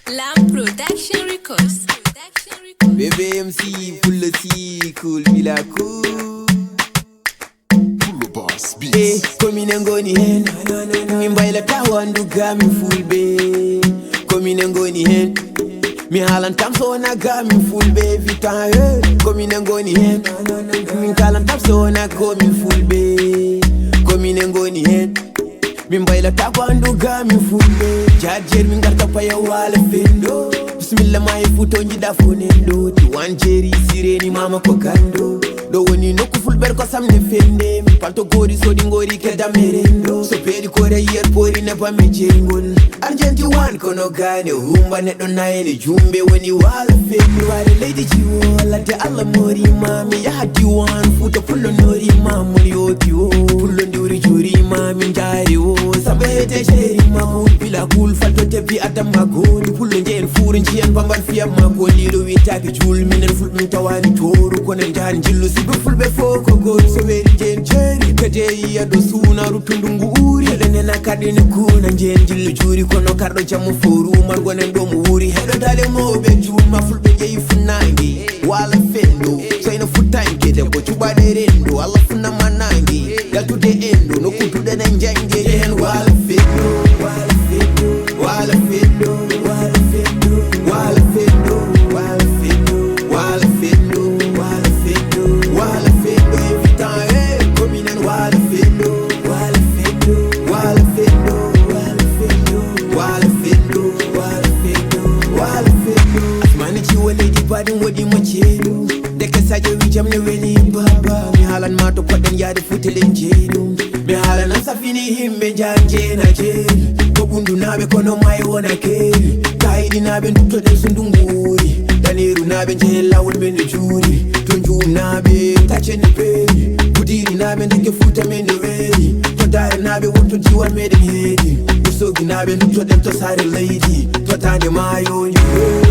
Lamb Production Records. Bébé MC, full le si, cool, bila cool. Pull the boss beats. Hey, komi nengoni hen. Mimbaila tawandu gami full be. Komi nengoni hen. Mi halan tamso na gami full be vita. Komi nengoni hen. Mi kalan tamso na komi full be. Komi nengoni hen. Mimbaila tawandu gami full be. Jajer mingarta paya wale fendo. Bismillah mai futo njida fonendo. Tiwan jeri sireni mama kokando. Do woni no kufulber ko samne fende. Mi panto gori so dingori keda merendo. So pedi kore yer pori ne pa me jengol. Argenti wan kono gane humba ne do naene jumbe woni wala fendo. Wale lady jiwo la de alla mori mami ya hadi wan futo pullo nori mamuli oti o. Pullo nduri juri mami njari o. Sabete sheri mamu bila kul falto te bi adam magoni. Pullo njen furin chien bamban fiya magoni. Do witaki jul minen ful min tawani toru konen jan jillu sibu fulbe foko gol. So veri jen cheri kade iya do suna rutundungu uri. Helene na kadine kuna njen jillu juri kono kardo jamu foru margonen do mu uri. Hedo dale mobe jul ma fulbe jeyi funangi. Wala fendo so ina futange de ko chubade rendo. Alla funa manangi gal to de endo no kutu de njange yen wala fendo. Wala fendo, wala fendo, wala fendo, wala fendo, wala fendo, wala fendo, wala fendo, wala fendo every time. Coming and wala fendo, wala fendo, wala fendo, wala fendo, wala fendo, wala fendo, wala fendo. Asmani chiwa lady badin wadi machenu. Deke saje wijam ne weni baba. Mi halan mato kwaden yade futelen jenu. Mi halan asafini himbe janje na jeri. Bundu nabe kono mai wona keri. Kaidi nabe nduto de sundunguri. Daniru nabe njela wulmende juri. Tunju nabe tache ni peri. Budiri nabe ndeke futa mende ready. Todare nabe wonto jiwa mede hedi. Usogi nabe nduto de tosare lady. Totande mayo nyu.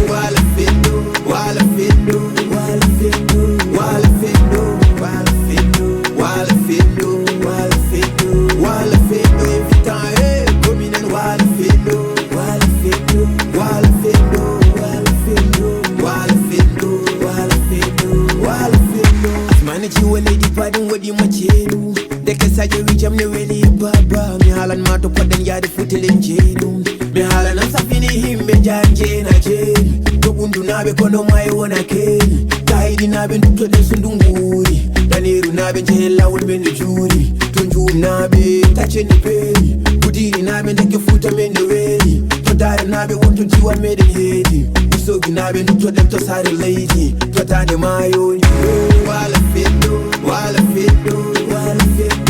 Wala fendo, wala fendo, wala fendo, wala fendo, wala fendo, wala fendo, wala fendo, wala fendo every time. Wala fendo, wala fendo, wala fendo, wala fendo, wala fendo, wala fendo, wala fendo. Asmani chiwa lady badin wadi machenu. Deke saje wijam ne weli baba. Mi halan mato kwaden yade futelen jenu. Mi halan asafini himbe janje na jeri. Tobundu nabe kono mai wona keri. Kaidi nabe nduto de sundunguri. Daniru nabe njela wulmende juri. Tunju nabe tache ni peri. Budiri nabe ndeke futa mende ready. Todare nabe wonto jiwa mede hedi. Usogi nabe nduto dem to sare lady. Totande mayo nyu. Wala fendo, wala fendo, wala fendo.